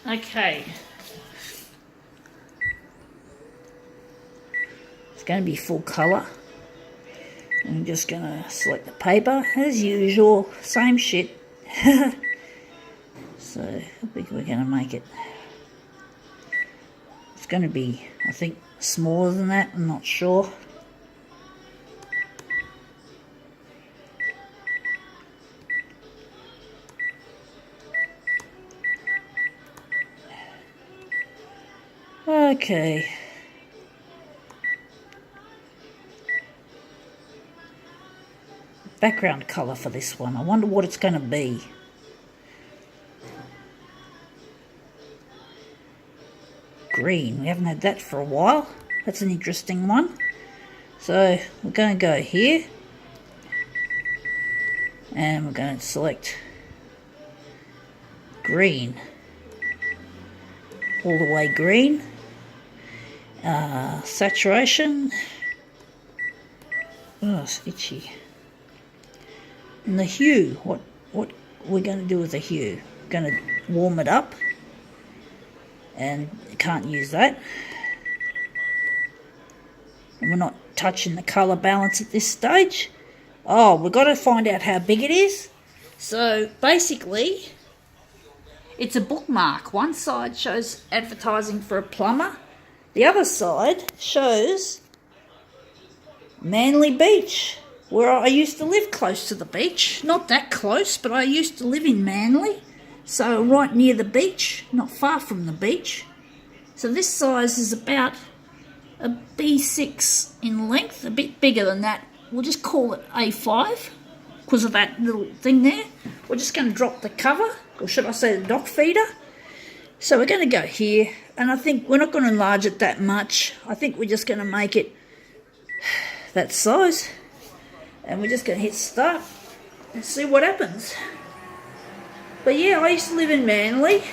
Okay. It's going to be full colour. I'm just going to select the paper, as usual, same shit. So, I think we're going to make it. It's going to be, I think, smaller than that, I'm not sure. Okay. Background colour for this one. I wonder what it's going to be. Green. We haven't had that for a while. That's an interesting one. So we're going to go here. And we're going to select green. All the way green. Saturation. Oh, it's itchy. And the hue, what we're going to do with the hue? We're going to warm it up, and you can't use that. And we're not touching the colour balance at this stage. Oh, we've got to find out how big it is. So basically, it's a bookmark. One side shows advertising for a plumber. The other side shows Manly Beach, where I used to live close to the beach. Not that close, but I used to live in Manly. So right near the beach, not far from the beach. So this size is about a B6 in length, a bit bigger than that. We'll just call it A5 because of that little thing there. We're just going to drop the cover, or should I say the dock feeder. So we're going to go here, and I think we're not going to enlarge it that much. I think we're just going to make it that size. And we're just going to hit start and see what happens. But yeah, I used to live in Manly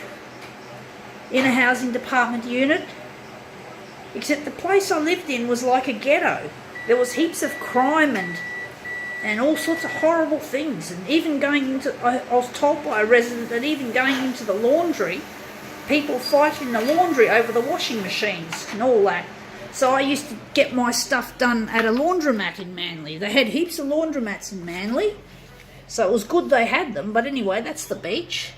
in a housing department unit. Except the place I lived in was like a ghetto. There was heaps of crime and all sorts of horrible things. And even going into, I was told by a resident that even going into the laundry, people fight in the laundry over the washing machines and all that. So I used to get my stuff done at a laundromat in Manly. They had heaps of laundromats in Manly. So it was good they had them. But anyway, that's the beach.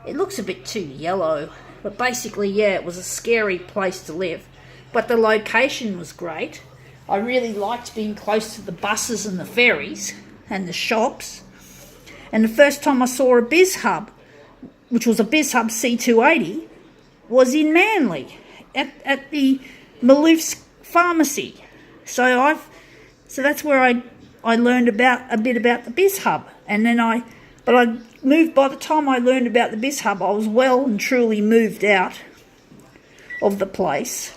It looks a bit too yellow. But basically, yeah, it was a scary place to live. But the location was great. I really liked being close to the buses and the ferries and the shops. And the first time I saw a Biz Hub, which was a Biz Hub C280, was in Manly at the Maloof's pharmacy. So that's where I learned a bit about the Biz Hub. And then I moved. By the time I learned about the Biz Hub, I was well and truly moved out of the place.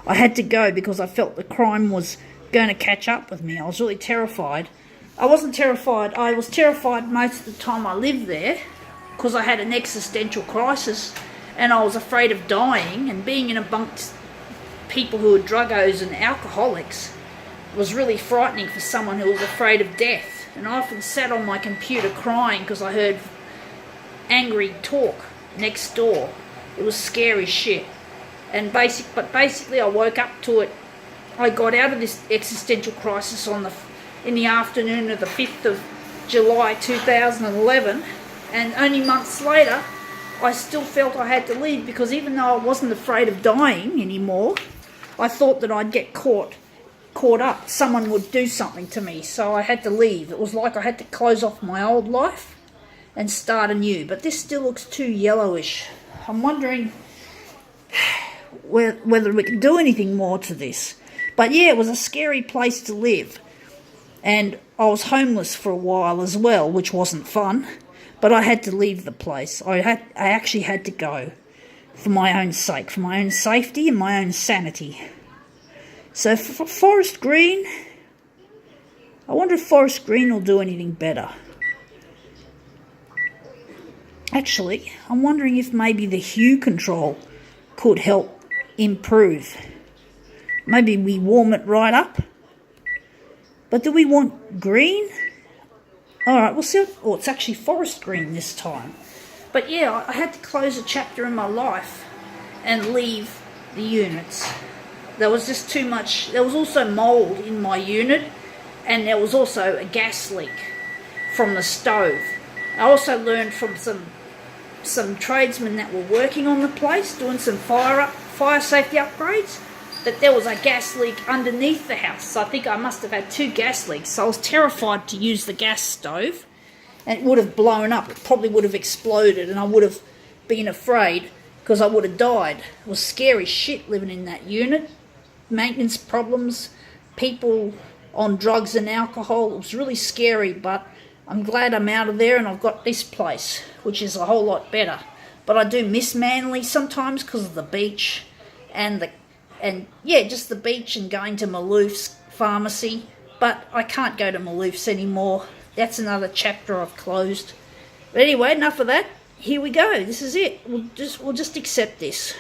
I had to go because I felt the crime was going to catch up with me. I was really terrified. I wasn't terrified. I was terrified most of the time I lived there because I had an existential crisis and I was afraid of dying, and being in amongst people who were druggos and alcoholics was really frightening for someone who was afraid of death. And I often sat on my computer crying because I heard angry talk next door. It was scary shit. But basically I woke up to it. I got out of this existential crisis in the afternoon of the 5th of July 2011, and only months later I still felt I had to leave, because even though I wasn't afraid of dying anymore, I thought that I'd get caught up. Someone would do something to me, so I had to leave. It was like I had to close off my old life and start anew. But this still looks too yellowish. I'm wondering whether we can do anything more to this. But yeah, it was a scary place to live. And I was homeless for a while as well, which wasn't fun. But I had to leave the place. I actually had to go for my own sake, for my own safety and my own sanity. So for forest green, I wonder if forest green will do anything better. Actually, I'm wondering if maybe the hue control could help improve. Maybe we warm it right up. But do we want green? Alright, we'll see. Oh, it's actually forest green this time. But yeah, I had to close a chapter in my life and leave the units. There was just too much. There was also mould in my unit, and there was also a gas leak from the stove. I also learned from some tradesmen that were working on the place, doing some fire safety upgrades, that there was a gas leak underneath the house. So I think I must have had 2 gas leaks. So I was terrified to use the gas stove, and it would have blown up. It probably would have exploded, and I would have been afraid because I would have died. It was scary shit living in that unit. Maintenance problems, people on drugs and alcohol. It was really scary, but I'm glad I'm out of there and I've got this place, which is a whole lot better. But I do miss Manly sometimes because of the beach and just the beach and going to Maloof's pharmacy. But I can't go to Maloof's anymore. That's another chapter I've closed. But anyway, enough of that. Here we go. This is it. We'll just accept this.